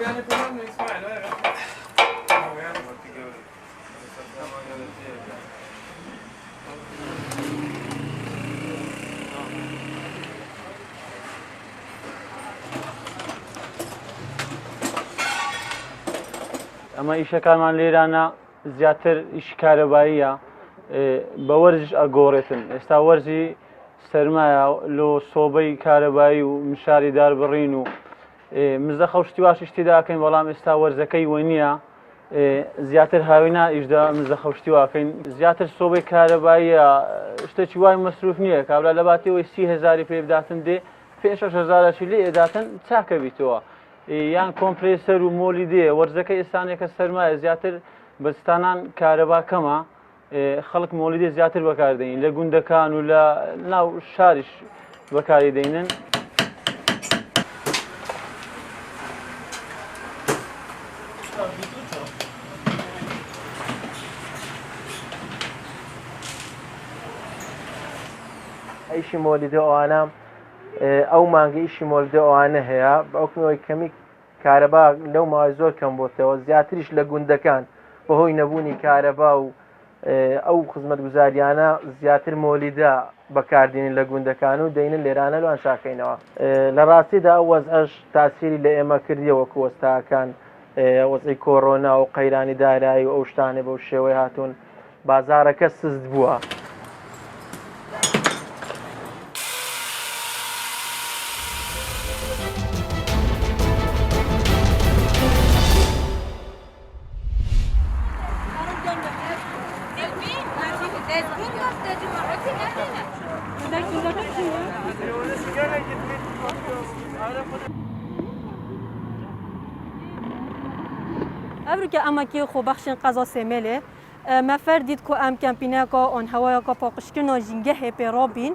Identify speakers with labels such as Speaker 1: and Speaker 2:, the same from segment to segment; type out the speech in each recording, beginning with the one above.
Speaker 1: ئەمە ئیشەکانمان لێرانە زیاتر ئیش کارەباییە بە وەرزش ئەگۆڕێتن. ئێستا وەرزی سەرمایە لۆ سۆبەی کارەبایی و مشاری داربڕین و مزدە خەوشتی واشش تێداکەین، بەڵام ئێستا وەرزەکەی وە نییە زیاتر هاوینا ئیشدا مزدە خەوشتی واکەین. زیاتر سۆبەی کارەباییە شتێکی وای مەسروف نییە، کابرا لە باتیەوەی 30,000 پێ بداتن دێ 5,000 لێ ئێداتن چاکە بیتەوە، یان کۆمپرێسەر و مۆلی دێ. وەرزەکە ئێستانێکە سەرمایە زیاتر بەستانان کارەبا کەمە، خەڵک مۆلی دێ زیاتر بەکاردەین، لە گوندەکان و لە ناو شاریش بەکاری دەینن.
Speaker 2: ئیشی مۆلیدە ئەوانە ئەو مانگە ئیشی مۆلیدە ئەوانە هەیە، بەڵکوەوەی کەمی کارەبا لەو ماوەی زۆر کەم بۆتەوە، زیاتریش لە گوندەکان بەهۆی نەبوونی کارەبا و ئەو خزمەتگوزاریانە زیاتر مۆلیدە بەکاردێنین لە گوندەکان و دەینن لێرانە لەوان شاکەینەوە. لە ڕاستیدا ئەو وەزعەش تاسیری لە ئێمە کردیەوە وەکو وەستاکان، وەزعی کۆڕۆنا و قەیرانی دارایی و ئەو شتانێ بەو شێوەی هاتوون، بازارەکە سست بووە.
Speaker 3: که اما که خو بخشن قضا سمله مفر دید که ام کمپینه که آن هوای که پاکشکن جنگه هپی رابین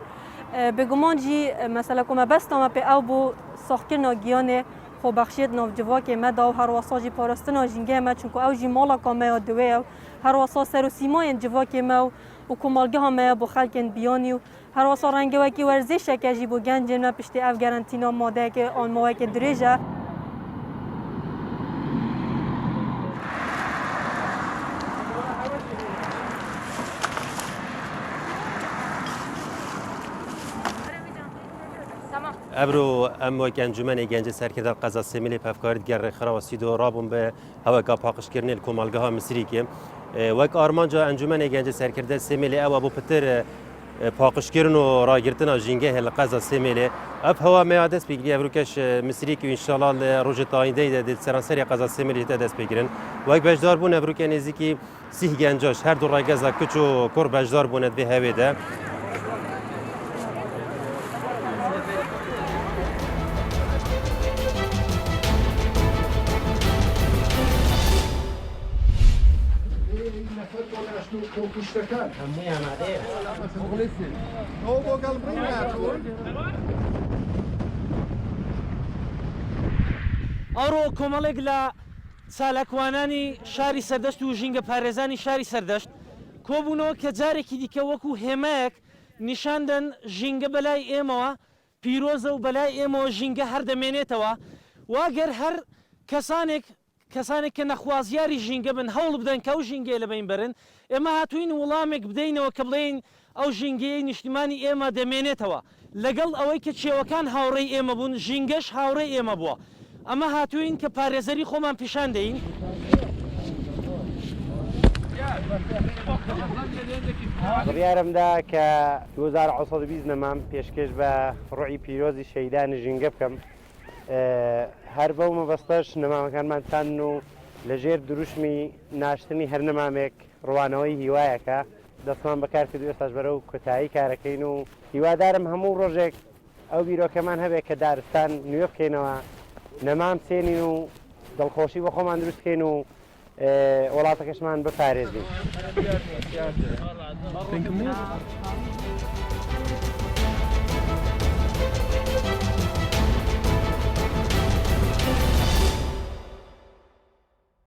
Speaker 3: بگمان جی مثلا که ما بس تام پی او بو ساختن گیانه خو بخشید نوجوا که ما داو هر واساجی پارستن جنگه ما چون که او جی مالا که ما دوی هر واسا سر و سیمای جوا که ما و کمالگه ها ما بو خلکن بیانی و هر واسا رنگ و کی ورزش که جی بو گنج ما پشت اف گارانتینا ماده که آن موای که درجه
Speaker 4: ابرو ام وک انجمن گنج سرکرده قضا سمیلی پفکارید گر خراسی دو رابون به هوا کا پاکش کردن کمالگاه ها مصری که وک آرمانجا انجمن گنج سرکرده سمیلی او ابو پتر پاکش کردن و راگرتن جنگه هل قضا سمیلی اب هوا میادس بگیری ابرو کش مصری که ان شاء الله روز تاینده ده سرانسری قضا سمیلی دست بگیرن وک بجدار بون ابرو که نزدیکی 30 گنجاش هر دو راگزا کچو کور بجدار بوند به هوا ده
Speaker 5: ئەوڕۆ کۆمەڵێک لە چالاکوانانی شاری سەردەشت و ژینگە پارێزانی شاری سەردەشت کۆبوونەوە کە جارێکی دیکە وەکو هێمایەک نیشاندن ژینگە بەلای ئێمەوە پیرۆزە و بەلای ئێمەوە ژینگە هەر دەمێنێتەوە واگەر هەر کەسانێک کە نەخوازیاری ژینگە بن هەوڵ بدەن کە ئەو ژینگەیە لەبین بەرن ئێمە هاتوین وەڵامێک بدەینەوە کە بڵێین ئەو ژینگەیە نیشتیمانی ئێمە دەمێنێتەوە لەگەڵ ئەوەی کە چێوەکان هاوڕێی ئێمە بوون ژینگەش هاوڕێی ئێمە بووە ئەمە هاتوین کە پارێزەری خۆمان پیشان دەین
Speaker 6: بڕیارمدا کە 2020 نەمام پێشکەش بە ڕوعی پیرۆزی شەیدان ژینگە بکەم هەر بەو مەبەستەش نەمامەکانمان تان و لەژێر دروشمی ناشتنی هەر نەمامێک ڕوانەوەی هیوایەکە دەستمان بەکار کردو ئێستاش بەرە و کۆتایی کارەکەین و هیوادارم هەموو ڕۆژێک ئەو بیرۆکەمان هەبێت کە دارستان نوێ بکەینەوە نەمام سێنین و دڵخۆشی بە خۆمان دروستکەین و وڵاتەکەشمان بپارێزین.